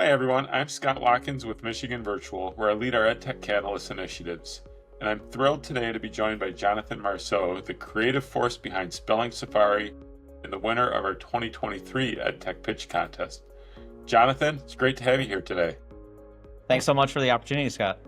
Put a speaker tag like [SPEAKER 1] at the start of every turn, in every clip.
[SPEAKER 1] Hi everyone, I'm Scott Watkins with Michigan Virtual, where I lead our EdTech Catalyst initiatives. And I'm thrilled today to be joined by Jonathan Marceau, the creative force behind Spelling Safari and the winner of our 2023 EdTech Pitch Contest. Jonathan, it's great to have you here today.
[SPEAKER 2] Thanks so much for the opportunity, Scott.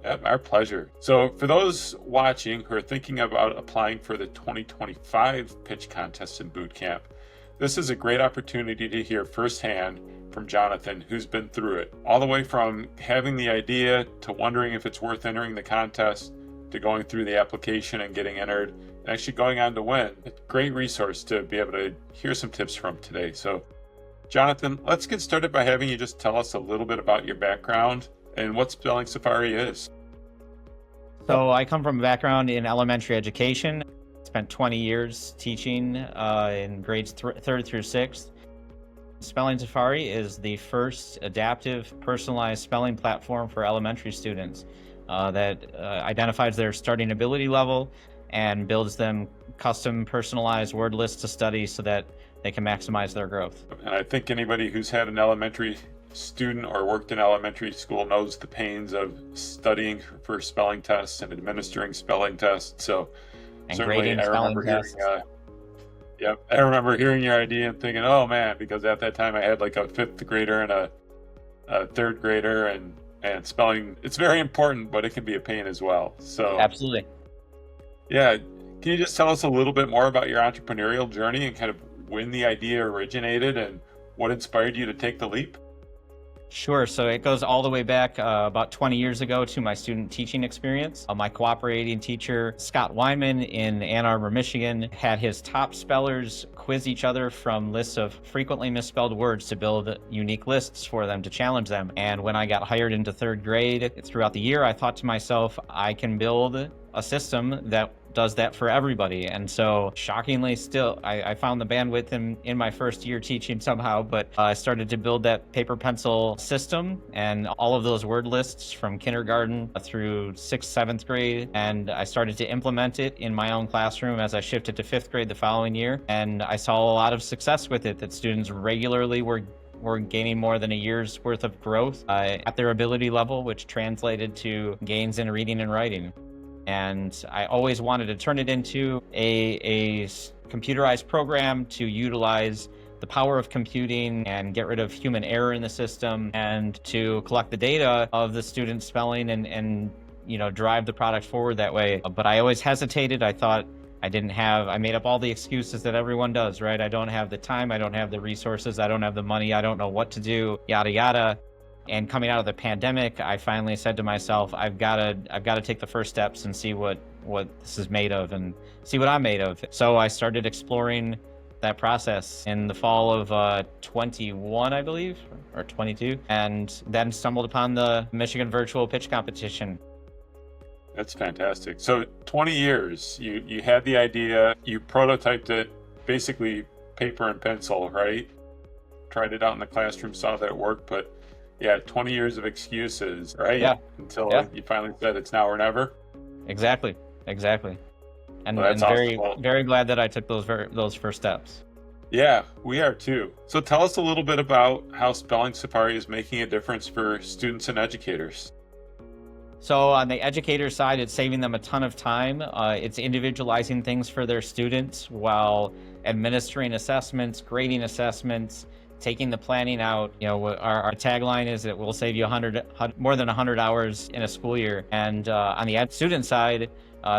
[SPEAKER 1] Yep, our pleasure. So for those watching who are thinking about applying for the 2025 Pitch Contest and Bootcamp, this is a great opportunity to hear firsthand from Jonathan, who's been through it, all the way from having the idea to wondering if it's worth entering the contest, to going through the application and getting entered, and actually going on to win. A great resource to be able to hear some tips from today. So, Jonathan, let's get started by having you just tell us a little bit about your background and what Spelling Safari is.
[SPEAKER 2] So I come from a background in elementary education. Spent 20 years teaching in grades 3rd through 6th. Spelling Safari is the first adaptive, personalized spelling platform for elementary students that identifies their starting ability level and builds them custom, personalized word lists to study so that they can maximize their growth.
[SPEAKER 1] And I think anybody who's had an elementary student or worked in elementary school knows the pains of studying for spelling tests and administering spelling tests. So
[SPEAKER 2] And
[SPEAKER 1] certainly
[SPEAKER 2] grading
[SPEAKER 1] I
[SPEAKER 2] spelling
[SPEAKER 1] remember
[SPEAKER 2] tests.
[SPEAKER 1] I remember hearing your idea and thinking, oh man, because at that time I had like a 5th grader and a 3rd grader and spelling, it's very important, but it can be a pain as well. So
[SPEAKER 2] Absolutely.
[SPEAKER 1] yeah, can you just tell us a little bit more about your entrepreneurial journey and kind of when the idea originated and what inspired you to take the leap?
[SPEAKER 2] Sure. So it goes all the way back about 20 years ago to my student teaching experience. My cooperating teacher, Scott Wyman in Ann Arbor, Michigan, had his top spellers quiz each other from lists of frequently misspelled words to build unique lists for them to challenge them. And when I got hired into 3rd grade, throughout the year, I thought to myself, I can build a system that does that for everybody. And so shockingly still, I found the bandwidth in my first year teaching somehow, but I started to build that paper pencil system and all of those word lists from kindergarten through 6th, 7th grade. And I started to implement it in my own classroom as I shifted to 5th grade the following year. And I saw a lot of success with it, that students regularly were gaining more than a year's worth of growth at their ability level, which translated to gains in reading and writing. And I always wanted to turn it into a computerized program to utilize the power of computing and get rid of human error in the system and to collect the data of the student's spelling and drive the product forward that way. But I always hesitated. I thought I made up all the excuses that everyone does, right? I don't have the time, I don't have the resources, I don't have the money, I don't know what to do, yada, yada. And coming out of the pandemic, I finally said to myself, I've got to take the first steps and see what this is made of and see what I'm made of. So I started exploring that process in the fall of 21, I believe, or 22, and then stumbled upon the Michigan Virtual Pitch Competition.
[SPEAKER 1] That's fantastic. So 20 years, you had the idea, you prototyped it, basically paper and pencil, right? Tried it out in the classroom, saw that it worked, but yeah, 20 years of excuses, right?
[SPEAKER 2] Yeah.
[SPEAKER 1] Until you finally said it's now or never.
[SPEAKER 2] Exactly. And,
[SPEAKER 1] Well, that's
[SPEAKER 2] very,
[SPEAKER 1] awesome.
[SPEAKER 2] very glad that I took those first steps.
[SPEAKER 1] Yeah, we are too. So tell us a little bit about how Spelling Safari is making a difference for students and educators.
[SPEAKER 2] So on the educator side, it's saving them a ton of time. It's individualizing things for their students while administering assessments, grading assessments, taking the planning out. Our tagline is that we'll save you more than 100 hours in a school year. And on the student side,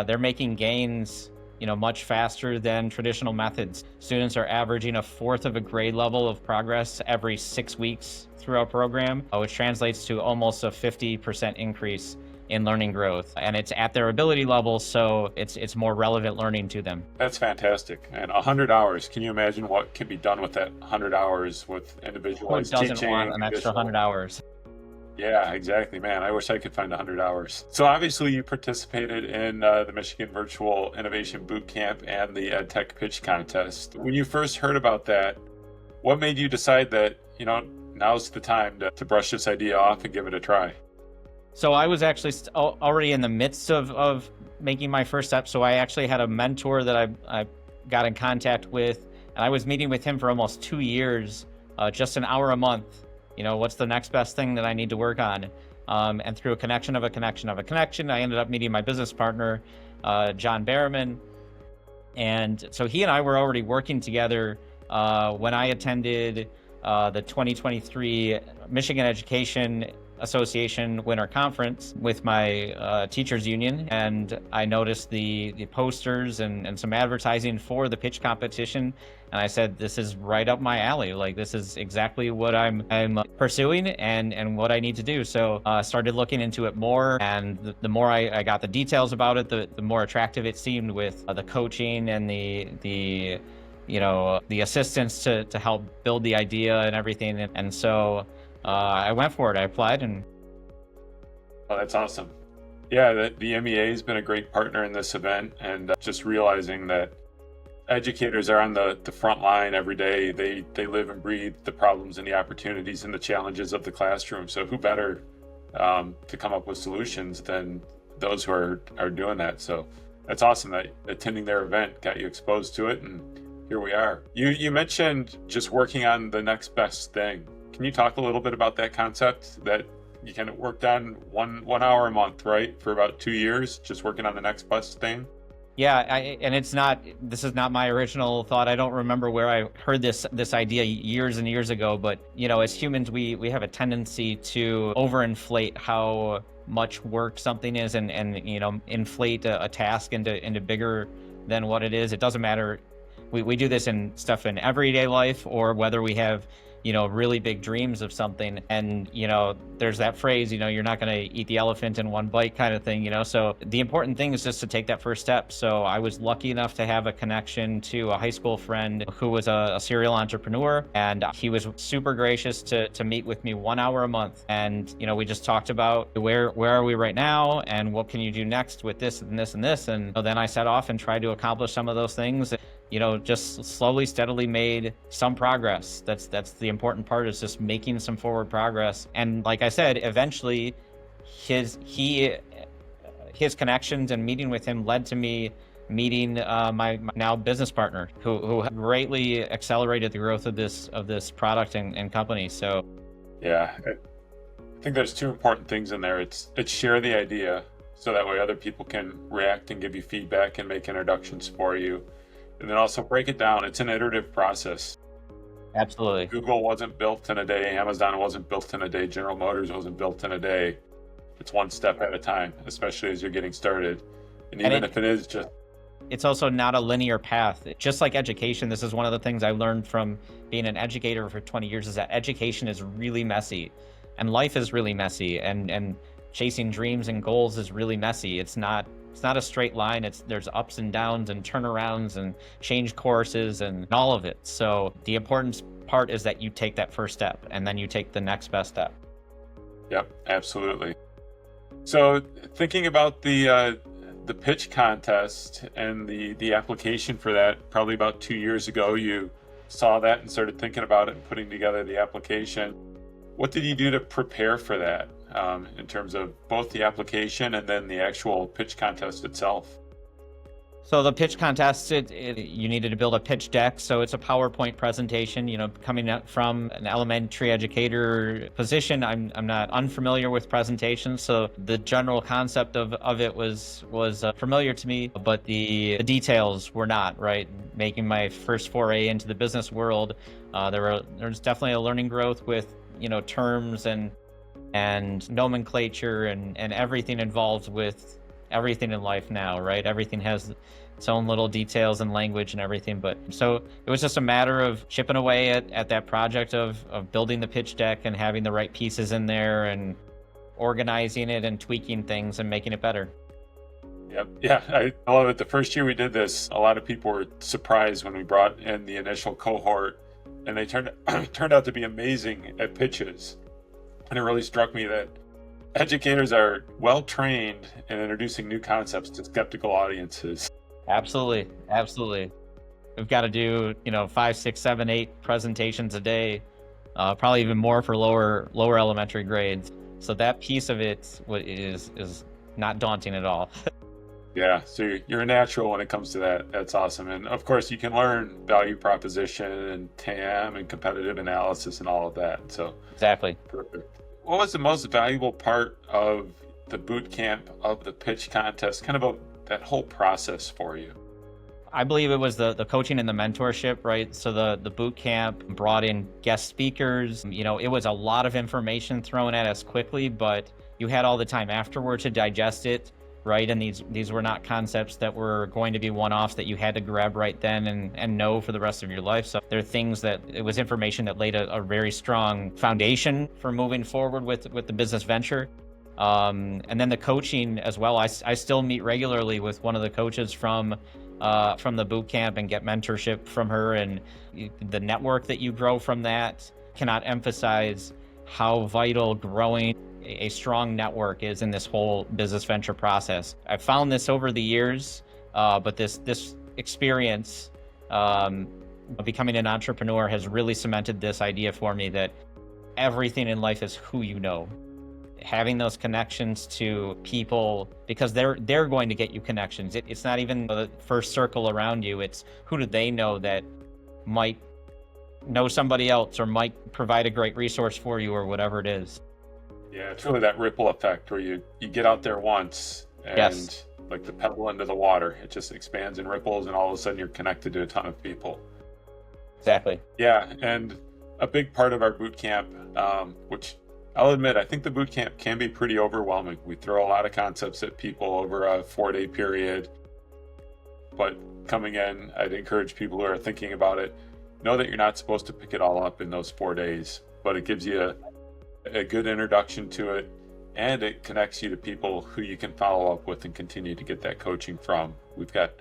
[SPEAKER 2] they're making gains, much faster than traditional methods. Students are averaging 1/4 of a grade level of progress every 6 weeks through our program, which translates to almost a 50% increase in learning growth. And it's at their ability level, so it's more relevant learning to them.
[SPEAKER 1] That's fantastic. And 100 hours, can you imagine what can be done with that 100 hours with
[SPEAKER 2] Who
[SPEAKER 1] individualized
[SPEAKER 2] doesn't
[SPEAKER 1] teaching?
[SPEAKER 2] want an extra 100 hours?
[SPEAKER 1] Yeah, exactly, man. I wish I could find 100 hours. So obviously you participated in the Michigan Virtual Innovation Bootcamp and the EdTech Pitch Contest. When you first heard about that, what made you decide that, now's the time to brush this idea off and give it a try?
[SPEAKER 2] So I was actually already in the midst of making my first step. So I actually had a mentor that I got in contact with, and I was meeting with him for almost 2 years, just an hour a month, what's the next best thing that I need to work on? And through a connection of a connection of a connection, I ended up meeting my business partner, John Barrowman. And so he and I were already working together when I attended the 2023 Michigan Education Association Winter Conference with my teachers union, and I noticed the posters and some advertising for the pitch competition, and I said, this is right up my alley. Like, this is exactly what I'm pursuing and what I need to do. So I started looking into it more, and the more I got the details about it, the more attractive it seemed, with the coaching and the assistance to help build the idea and everything. And so I went for it. I applied, and
[SPEAKER 1] Oh, that's awesome. Yeah, the MEA has been a great partner in this event, and just realizing that educators are on the front line every day. They live and breathe the problems and the opportunities and the challenges of the classroom. So who better to come up with solutions than those who are doing that? So that's awesome that attending their event got you exposed to it, and here we are. You mentioned just working on the next best thing. Can you talk a little bit about that concept that you kind of worked on one hour a month, right? For about 2 years, just working on the next best thing?
[SPEAKER 2] yeah, this is not my original thought. I don't remember where I heard this idea years and years ago, but as humans, we have a tendency to overinflate how much work something is, and inflate a task into bigger than what it is. It doesn't matter. We do this in stuff in everyday life, or whether we have really big dreams of something. And, there's that phrase, you're not going to eat the elephant in one bite kind of thing, So the important thing is just to take that first step. So I was lucky enough to have a connection to a high school friend who was a serial entrepreneur, and he was super gracious to meet with me 1 hour a month. And, we just talked about where are we right now, and what can you do next with this and this and this. And then I set off and tried to accomplish some of those things. Just slowly, steadily made some progress. That's the important part, is just making some forward progress. And like I said, eventually his connections and meeting with him led to me meeting my now business partner, who greatly accelerated the growth of this product and company. So
[SPEAKER 1] yeah, I think there's two important things in there. It's share the idea, so that way other people can react and give you feedback and make introductions for you. And then also break it down. It's an iterative process.
[SPEAKER 2] Absolutely.
[SPEAKER 1] Google wasn't built in a day. Amazon wasn't built in a day. General Motors wasn't built in a day. It's one step at a time, especially as you're getting started. And even if it is just...
[SPEAKER 2] It's also not a linear path. Just like education, this is one of the things I learned from being an educator for 20 years, is that education is really messy, and life is really messy, and chasing dreams and goals is really messy. It's not a straight line. There's ups and downs and turnarounds and change courses and all of it. So the important part is that you take that first step, and then you take the next best step.
[SPEAKER 1] Yep, absolutely. So thinking about the pitch contest and the application for that, probably about 2 years ago, you saw that and started thinking about it and putting together the application. What did you do to prepare for that, in terms of both the application and then the actual pitch contest itself?
[SPEAKER 2] So the pitch contest, you needed to build a pitch deck. So it's a PowerPoint presentation. Coming up from an elementary educator position, I'm not unfamiliar with presentations. So the general concept of it was familiar to me, but the details were not, right? Making my first foray into the business world, there's definitely a learning growth with terms and nomenclature and everything involved with everything in life now, right? Everything has its own little details and language and everything. But so it was just a matter of chipping away at that project of building the pitch deck and having the right pieces in there and organizing it and tweaking things and making it better.
[SPEAKER 1] Yep. Yeah, I love it. The first year we did this, a lot of people were surprised when we brought in the initial cohort, and they turned out to be amazing at pitches. And it really struck me that educators are well trained in introducing new concepts to skeptical audiences.
[SPEAKER 2] Absolutely. We've got to do 5, 6, 7, 8 presentations a day, probably even more for lower elementary grades. So that piece of it is not daunting at all.
[SPEAKER 1] Yeah, so you're a natural when it comes to that. That's awesome. And of course, you can learn value proposition and TAM and competitive analysis and all of that. So
[SPEAKER 2] Exactly.
[SPEAKER 1] perfect. What was the most valuable part of the boot camp, of the pitch contest, kind of that whole process for you?
[SPEAKER 2] I believe it was the coaching and the mentorship, right? So the boot camp brought in guest speakers. It was a lot of information thrown at us quickly, but you had all the time afterward to digest it, right? And these were not concepts that were going to be one-offs that you had to grab right then and know for the rest of your life. So there are things that it was information that laid a very strong foundation for moving forward with the business venture. And then the coaching as well. I still meet regularly with one of the coaches from the boot camp and get mentorship from her, and the network that you grow from that. Cannot emphasize how vital growing a strong network is in this whole business venture process. I've found this over the years, but this experience of becoming an entrepreneur has really cemented this idea for me that everything in life is who you know. Having those connections to people, because they're going to get you connections. It's not even the first circle around you. It's who do they know that might know somebody else or might provide a great resource for you or whatever it is.
[SPEAKER 1] Yeah, it's really that ripple effect where you get out there once and
[SPEAKER 2] Yes.
[SPEAKER 1] like the pebble into the water, it just expands and ripples, and all of a sudden you're connected to a ton of people.
[SPEAKER 2] Exactly.
[SPEAKER 1] Yeah, and a big part of our boot camp, which I'll admit, I think the boot camp can be pretty overwhelming. We throw a lot of concepts at people over a 4-day period, but coming in, I'd encourage people who are thinking about it, know that you're not supposed to pick it all up in those 4 days, but it gives you a good introduction to it, and it connects you to people who you can follow up with and continue to get that coaching from. We've got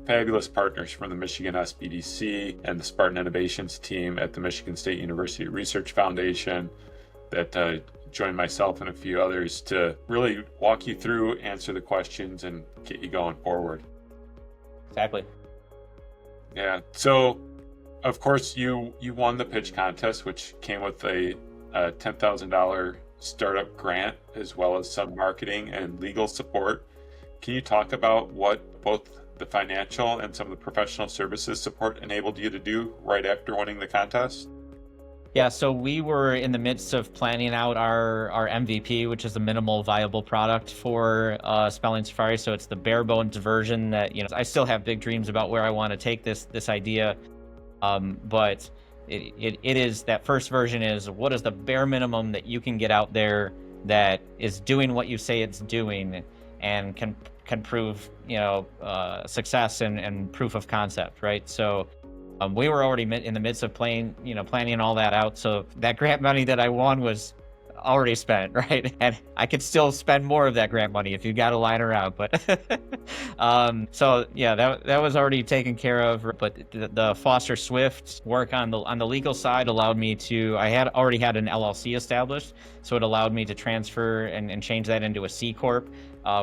[SPEAKER 1] fabulous partners from the Michigan SBDC and the Spartan Innovations team at the Michigan State University Research Foundation that join myself and a few others to really walk you through, answer the questions, and get you going forward.
[SPEAKER 2] Exactly.
[SPEAKER 1] Yeah. So, of course, you won the pitch contest, which came with a $10,000 startup grant, as well as some marketing and legal support. Can you talk about what both the financial and some of the professional services support enabled you to do right after winning the contest?
[SPEAKER 2] Yeah, so we were in the midst of planning out our MVP, which is the minimal viable product for Spelling Safari. So it's the bare bones version that, I still have big dreams about where I want to take this idea. But it is, that first version is, what is the bare minimum that you can get out there that is doing what you say it's doing and can prove, success and proof of concept, right? So we were already in the midst of planning all that out. So that grant money that I won was already spent, right? And I could still spend more of that grant money if you got to line around. But so yeah, that was already taken care of. But the Foster Swift work on the legal side allowed me to. I had already had an LLC established, so it allowed me to transfer and change that into a C corp.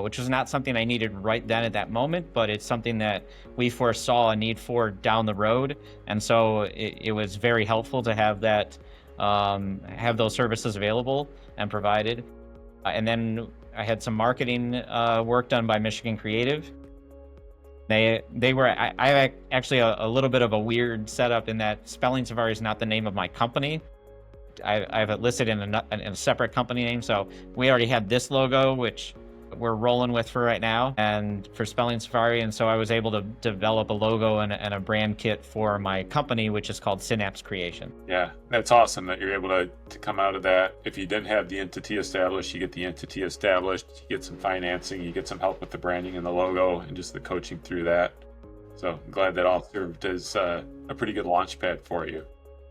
[SPEAKER 2] Which was not something I needed right then at that moment, but it's something that we foresaw a need for down the road. And so it was very helpful to have that, have those services available and provided. And then I had some marketing work done by Michigan Creative. They were, I actually a little bit of a weird setup in that Spelling Safari is not the name of my company. I have it listed in a separate company name. So we already had this logo, which we're rolling with for right now, and for Spelling Safari. And so I was able to develop a logo and a brand kit for my company, which is called Synapse Creation.
[SPEAKER 1] Yeah, that's awesome that you're able to come out of that. If you didn't have the entity established, you get the entity established, you get some financing, you get some help with the branding and the logo and just the coaching through that. So I'm glad that all served as a pretty good launch pad for you.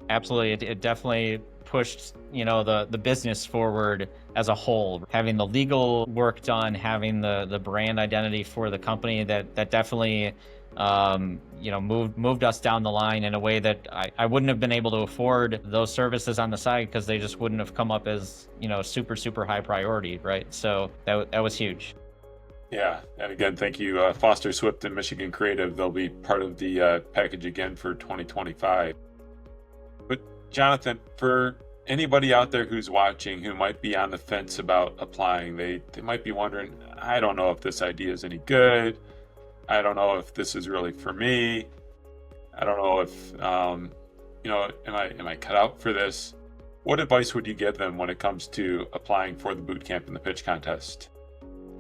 [SPEAKER 2] Absolutely. It definitely pushed, the business forward as a whole. Having the legal work done, having the brand identity for the company, that definitely, moved us down the line in a way that I wouldn't have been able to afford those services on the side because they just wouldn't have come up as, super, super high priority, right? So that was huge.
[SPEAKER 1] Yeah, and again, thank you, Foster Swift and Michigan Creative. They'll be part of the package again for 2025. But Jonathan, for anybody out there who's watching who might be on the fence about applying, they might be wondering, I don't know if this idea is any good. I don't know if this is really for me. I don't know if, am I cut out for this? What advice would you give them when it comes to applying for the boot camp and the pitch contest?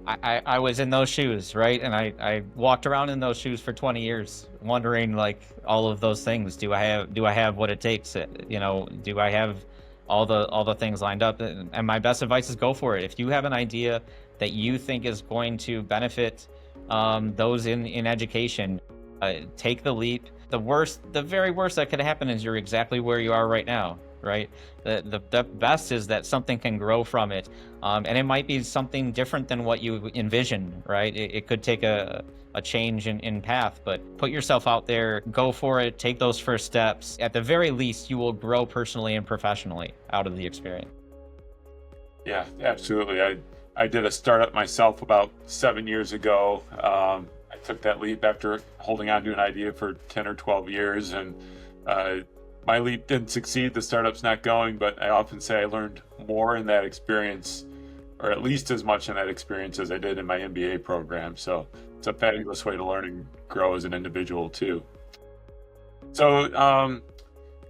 [SPEAKER 2] I was in those shoes, right? And I walked around in those shoes for 20 years, wondering like all of those things. Do I have what it takes? Do I have all the things lined up? And my best advice is go for it. If you have an idea that you think is going to benefit those in education, take the leap. The very worst that could happen is you're exactly where you are right now, right? The best is that something can grow from it, and it might be something different than what you envisioned, right? It could take a change in path, but put yourself out there, go for it, take those first steps. At the very least, you will grow personally and professionally out of the experience.
[SPEAKER 1] Yeah, absolutely. I did a startup myself about 7 years ago. I took that leap after holding on to an idea for 10 or 12 years, and my leap didn't succeed. The startup's not going, but I often say I learned more in that experience, or at least as much in that experience as I did in my MBA program. So it's a fabulous way to learn and grow as an individual too. So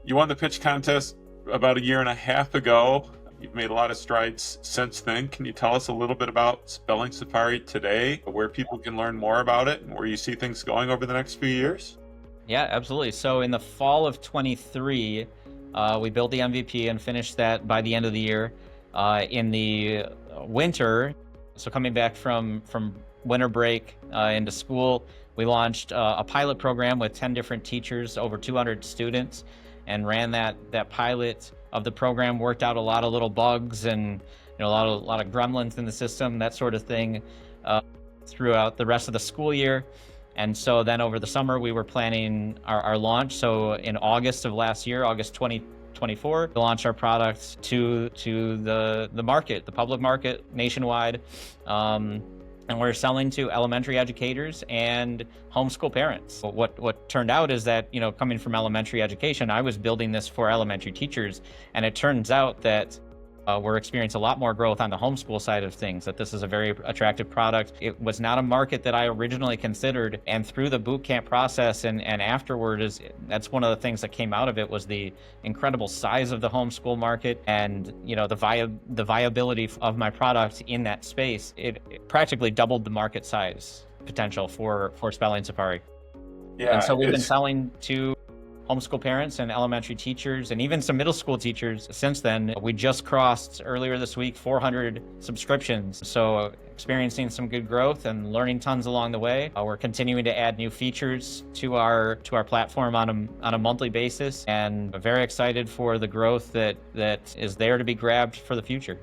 [SPEAKER 1] you won the pitch contest about 1.5 years ago. You've made a lot of strides since then. Can you tell us a little bit about Spelling Safari today, where people can learn more about it and where you see things going over the next few years?
[SPEAKER 2] Yeah, absolutely. So in the fall of 23, we built the MVP and finished that by the end of the year. In the winter, so coming back from winter break into school, we launched a pilot program with 10 different teachers, over 200 students, and ran that pilot of the program, worked out a lot of little bugs and a lot of gremlins in the system, that sort of thing, throughout the rest of the school year. And so then over the summer, we were planning our launch. So in August of last year, August 2024, to launch our product to the market, the public market nationwide. And we're selling to elementary educators and homeschool parents. What turned out is that, coming from elementary education, I was building this for elementary teachers. And it turns out that we're experiencing a lot more growth on the homeschool side of things, that this is a very attractive product. It was not a market that I originally considered. And through the boot camp process and afterward, that's one of the things that came out of it, was the incredible size of the homeschool market and, the viability of my product in that space. It practically doubled the market size potential for Spelling Safari.
[SPEAKER 1] Yeah,
[SPEAKER 2] and so we've been selling to homeschool parents and elementary teachers and even some middle school teachers since then. We just crossed earlier this week 400 subscriptions, so experiencing some good growth and learning tons along the way. We're continuing to add new features to our platform on a monthly basis, and very excited for the growth that is there to be grabbed for the future.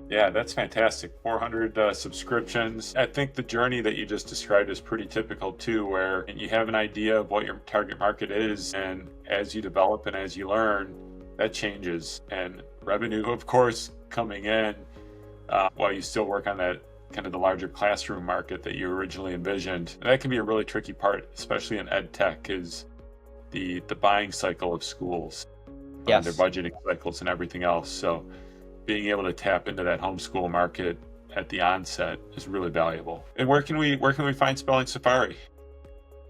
[SPEAKER 1] Yeah, that's fantastic. 400 subscriptions. I think the journey that you just described is pretty typical too, where you have an idea of what your target market is, and as you develop and as you learn, that changes. And revenue, of course, coming in while you still work on that kind of the larger classroom market that you originally envisioned. And that can be a really tricky part, especially in EdTech, is the buying cycle of schools,
[SPEAKER 2] yes,
[SPEAKER 1] their budgeting cycles and everything else. So being able to tap into that homeschool market at the onset is really valuable. And where can we find Spelling Safari?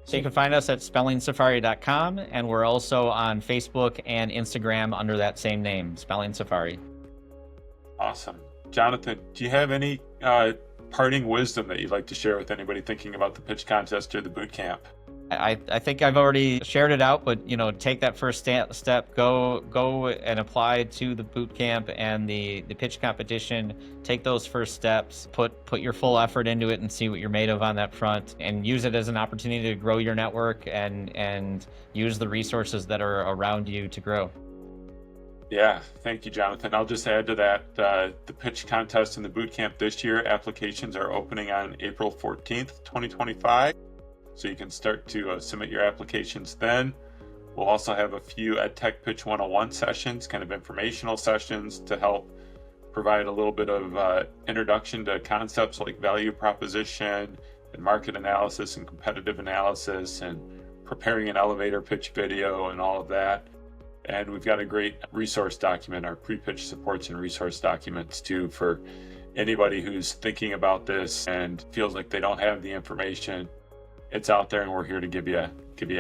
[SPEAKER 2] So you can find us at spellingsafari.com, and we're also on Facebook and Instagram under that same name, Spelling Safari.
[SPEAKER 1] Awesome. Jonathan, do you have any parting wisdom that you'd like to share with anybody thinking about the pitch contest or the boot camp?
[SPEAKER 2] I think I've already shared it out, but take that first step, go and apply to the boot camp and the pitch competition. Take those first steps, put your full effort into it and see what you're made of on that front, and use it as an opportunity to grow your network and use the resources that are around you to grow.
[SPEAKER 1] Yeah, thank you, Jonathan. I'll just add to that, the pitch contest and the boot camp this year, applications are opening on April 14th, 2025. So you can start to submit your applications then. We'll also have a few EdTech Pitch 101 sessions, kind of informational sessions, to help provide a little bit of introduction to concepts like value proposition and market analysis and competitive analysis and preparing an elevator pitch video and all of that. And we've got a great resource document, our pre-pitch supports and resource documents too, for anybody who's thinking about this and feels like they don't have the information, it's out there and we're here to give you a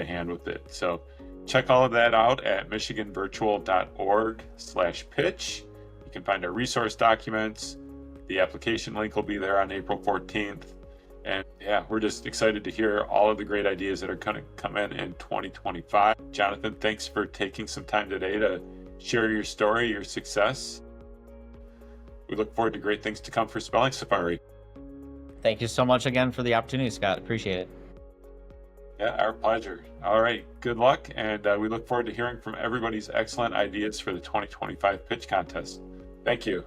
[SPEAKER 1] hand with it. So check all of that out at michiganvirtual.org/pitch. You can find our resource documents. The application link will be there on April 14th. And yeah, we're just excited to hear all of the great ideas that are going to come in 2025. Jonathan, thanks for taking some time today to share your story, your success. We look forward to great things to come for Spelling Safari.
[SPEAKER 2] Thank you so much again for the opportunity, Scott. Appreciate it.
[SPEAKER 1] Yeah, our pleasure. All right, good luck. And we look forward to hearing from everybody's excellent ideas for the 2025 Pitch Contest. Thank you.